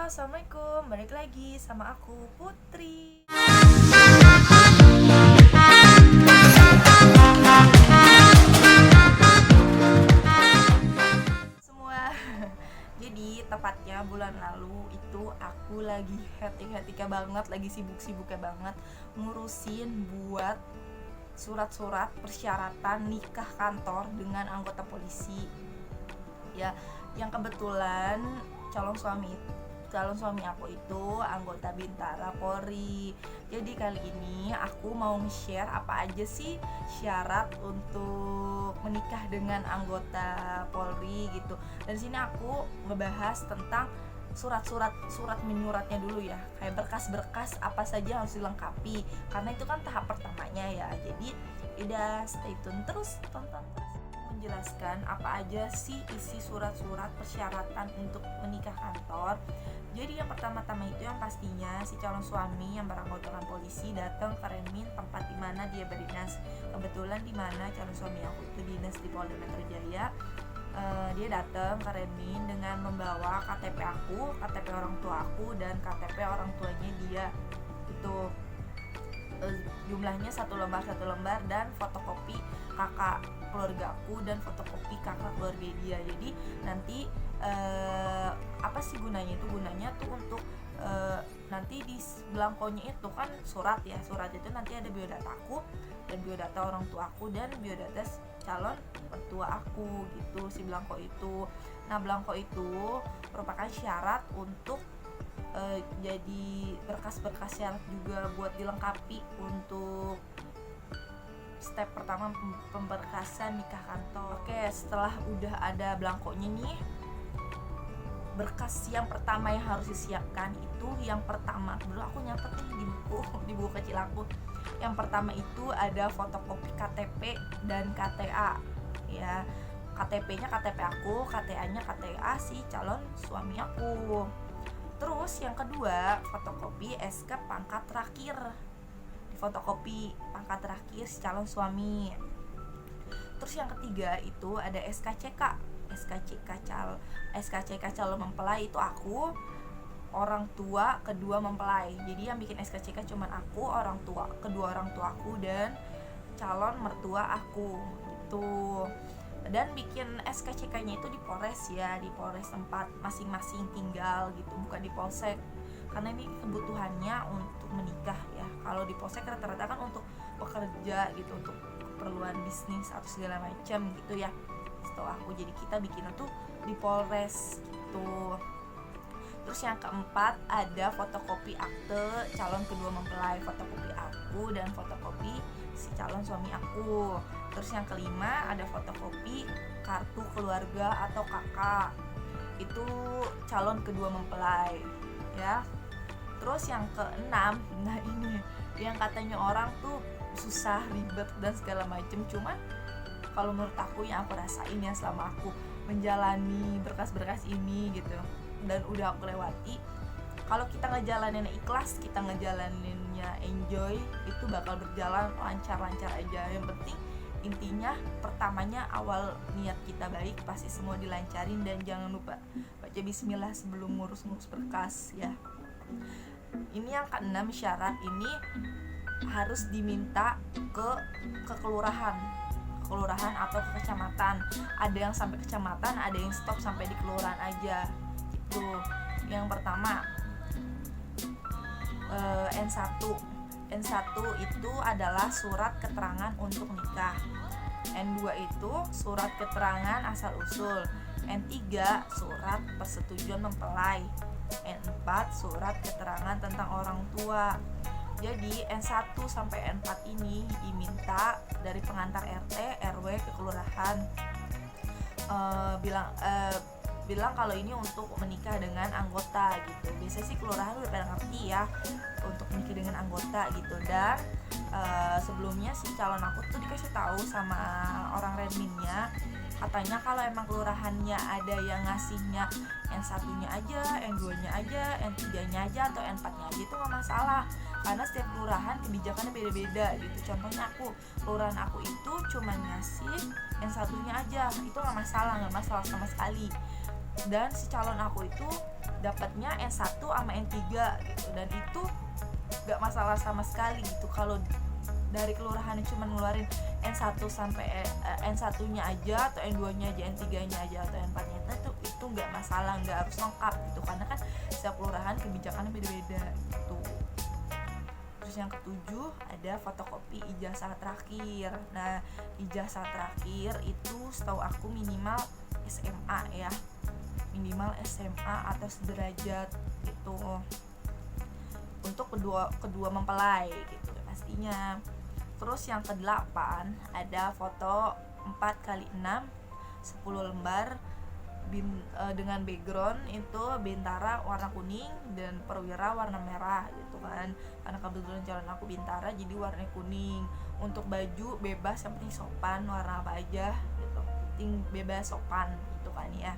Assalamualaikum. Balik lagi sama aku Putri. Semua. Jadi tepatnya bulan lalu itu aku lagi hektik-hektiknya banget, lagi sibuk-sibuknya banget ngurusin buat surat-surat persyaratan nikah kantor dengan anggota polisi. Ya, yang kebetulan calon suami aku itu anggota Bintara Polri. Jadi kali ini aku mau nge-share apa aja sih syarat untuk menikah dengan anggota Polri gitu. Dan sini aku ngebahas tentang surat menyuratnya dulu ya. Kayak berkas-berkas apa saja harus dilengkapi. Karena itu kan tahap pertamanya ya. Jadi udah stay tune terus, tonton terus. Menjelaskan apa aja sih isi surat-surat persyaratan untuk menikah kantor. Jadi yang pertama-tama itu yang pastinya si calon suami yang beranggotakan polisi datang ke Renmin, tempat di mana dia berdinas. Kebetulan di mana calon suami aku itu dinas di Polda Metro Jaya. Dia datang ke Renmin dengan membawa KTP aku, KTP orang tua aku, dan KTP orang tuanya dia. Itu jumlahnya satu lembar dan fotokopi kakak keluarga aku dan fotokopi kakak keluarga dia. Jadi nanti apa sih gunanya itu? Gunanya tuh untuk nanti di belangkonya itu kan surat itu nanti ada biodata aku dan biodata orang tua aku dan biodata calon mertua aku gitu, si belangko itu. Nah, belangko itu merupakan syarat untuk jadi berkas-berkas syarat juga buat dilengkapi untuk step pertama pemberkasan nikah kantor. Oke, setelah udah ada belangkonya nih, berkas yang pertama yang harus disiapkan itu yang pertama, dulu aku nyatet nih di buku kecil aku. Yang pertama itu ada fotokopi KTP dan KTA ya. KTP-nya KTP aku, KTA-nya KTA si calon suami aku. Terus yang kedua, fotokopi SK pangkat terakhir. Di fotokopi pangkat terakhir si calon suami. Terus yang ketiga itu ada SKCK calon mempelai, itu aku, orang tua kedua mempelai. Jadi yang bikin SKCK cuman aku, kedua orang tua aku dan calon mertua aku gitu. Dan bikin SKCK-nya itu di Polres ya, di Polres tempat masing-masing tinggal gitu, bukan di Polsek. Karena ini kebutuhannya untuk menikah ya. Kalau di Polsek rata-rata kan untuk bekerja gitu, untuk keperluan bisnis atau segala macam gitu ya. Setahu aku, jadi kita bikinnya tuh di Polres gitu. Terus yang keempat ada fotokopi akte calon kedua mempelai, fotokopi aku dan fotokopi si calon suami aku. Terus yang kelima ada fotokopi kartu keluarga atau kakak, itu calon kedua mempelai ya. Terus yang keenam, nah ini yang katanya orang tuh susah, ribet dan segala macem, cuman kalau menurut aku yang aku rasain ya selama aku menjalani berkas-berkas ini gitu dan udah aku lewati, kalau kita ngejalaninnya ikhlas, kita ngejalaninnya enjoy, itu bakal berjalan lancar-lancar aja. Yang penting intinya pertamanya awal niat kita baik, pasti semua dilancarin. Dan jangan lupa baca bismillah sebelum ngurus-ngurus berkas ya. Ini yang keenam, syarat ini harus diminta ke kelurahan atau ke kecamatan. Ada yang sampai kecamatan, ada yang stop sampai di kelurahan aja gitu. Yang pertama N1 itu adalah surat keterangan untuk nikah. N2 itu surat keterangan asal usul. N3 surat persetujuan mempelai. N4 surat keterangan tentang orang tua. Jadi N1 sampai N4 ini diminta dari pengantar RT, RW ke kelurahan. Bilang kalau ini untuk menikah dengan anggota gitu. Biasanya sih kelurahan udah pada ngerti ya untuk menikah dengan anggota gitu. Dan sebelumnya si calon aku tuh dikasih tahu sama orang Renminnya, katanya kalau emang kelurahannya ada yang ngasihnya N1-nya aja, N2-nya aja, N3-nya aja, atau N4-nya aja, itu gak masalah. Karena setiap kelurahan kebijakannya beda-beda gitu. Contohnya kelurahan aku itu cuma ngasih N1-nya aja, itu gak masalah sama sekali. Dan si calon aku itu dapatnya N1 sama N3 gitu, dan itu gak masalah sama sekali gitu. Kalau dari kelurahan cuma ngeluarin N1 sampai N1-nya aja atau N2-nya aja, N3-nya aja atau N4-nya itu nggak masalah, nggak harus lengkap gitu, karena kan setiap kelurahan kebijakannya beda-beda gitu. Terus yang ketujuh ada fotokopi ijazah terakhir. Nah, ijazah terakhir itu setahu aku minimal SMA ya, minimal SMA atau sederajat gitu, untuk kedua mempelai gitu pastinya. Terus yang ke-8 ada foto 4x6 10 lembar dengan background itu Bintara warna kuning dan Perwira warna merah gitu kan. Karena kebetulan calon aku Bintara jadi warna kuning. Untuk baju bebas, yang penting sopan, warna apa aja gitu, penting bebas sopan gitu kan ya.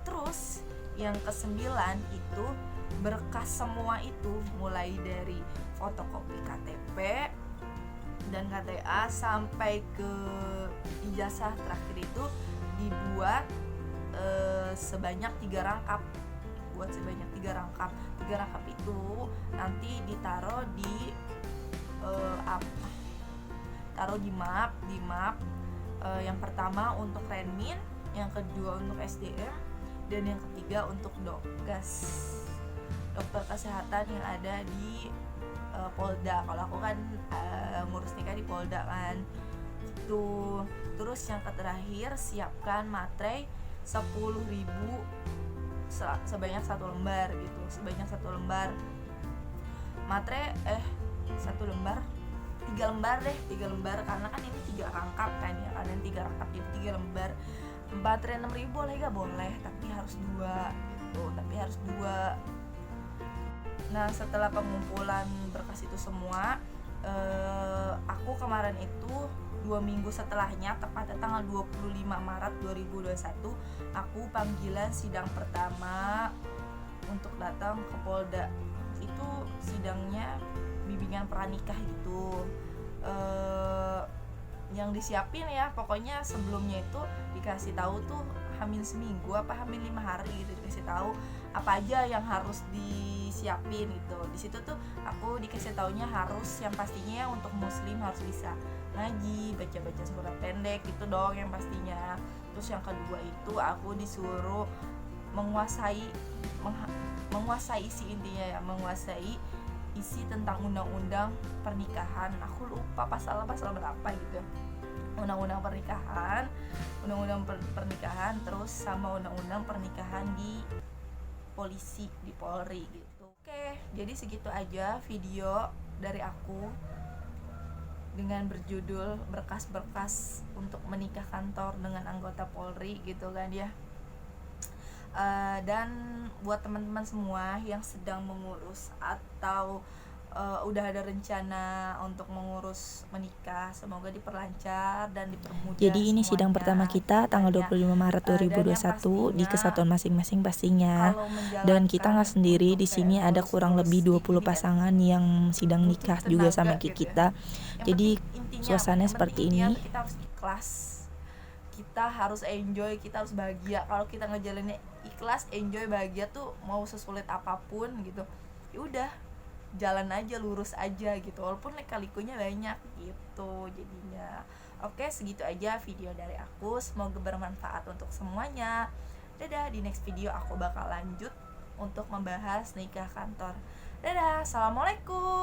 Terus yang ke-9 itu berkas semua itu, mulai dari fotokopi KTP dan KTA sampai ke ijazah terakhir itu dibuat sebanyak 3 rangkap. Buat sebanyak 3 rangkap. 3 rangkap itu nanti ditaruh di taruh di map. Yang pertama untuk Renmin, yang kedua untuk SDM, dan yang ketiga untuk Dokes, dokter kesehatan yang ada di Polda. Kalau aku kan ngurus nikah di Polda kan gitu. Terus yang terakhir, siapkan materai 10.000 sebanyak 1 lembar gitu, sebanyak 1 lembar materai 1 lembar 3 lembar deh, 3 lembar karena kan ini 3 rangkap kan ya, kalian 3 rangkap jadi 3 lembar. Materai 6.000 boleh gak? Boleh, tapi harus 2 gitu, Nah, setelah pengumpulan berkas itu semua, aku kemarin itu 2 minggu setelahnya, tepatnya tanggal 25 Maret 2021, aku panggilan sidang pertama untuk datang ke Polda. Itu sidangnya bimbingan pranikah gitu. Yang disiapin ya, pokoknya sebelumnya itu dikasih tahu tuh hamin seminggu apa hamin 5 hari gitu, dikasih tahu apa aja yang harus disiapin gitu. Di situ tuh aku dikasih taunya harus, yang pastinya untuk muslim harus bisa ngaji, baca-baca surat pendek gitu dong yang pastinya. Terus yang kedua itu aku disuruh menguasai isi intinya ya, menguasai isi tentang undang-undang pernikahan. Aku lupa pasal berapa gitu. Undang-undang pernikahan, terus sama undang-undang pernikahan di polisi, di Polri gitu. Oke, jadi segitu aja video dari aku dengan berjudul berkas-berkas untuk menikah kantor dengan anggota Polri gitu kan ya. Dan buat teman-teman semua yang sedang mengurus atau udah ada rencana untuk mengurus menikah, semoga diperlancar dan dipermudah. Jadi ini sidang pertama kita tanggal 25 Maret 2021 di kesatuan masing-masing pastinya. Dan kita nggak sendiri, di sini ada kurang lebih 20 pasangan yang sidang nikah juga sama kita. Jadi suasananya seperti ini. Kita harus ikhlas, kita harus enjoy, kita harus bahagia. Kalau kita ngejalaninnya ikhlas, enjoy, bahagia tuh mau sesulit apapun gitu, ya udah jalan aja, lurus aja gitu, walaupun lika-likunya banyak gitu jadinya. Oke, segitu aja video dari aku, semoga bermanfaat untuk semuanya. Dadah, di next video aku bakal lanjut untuk membahas nikah kantor. Dadah, assalamualaikum.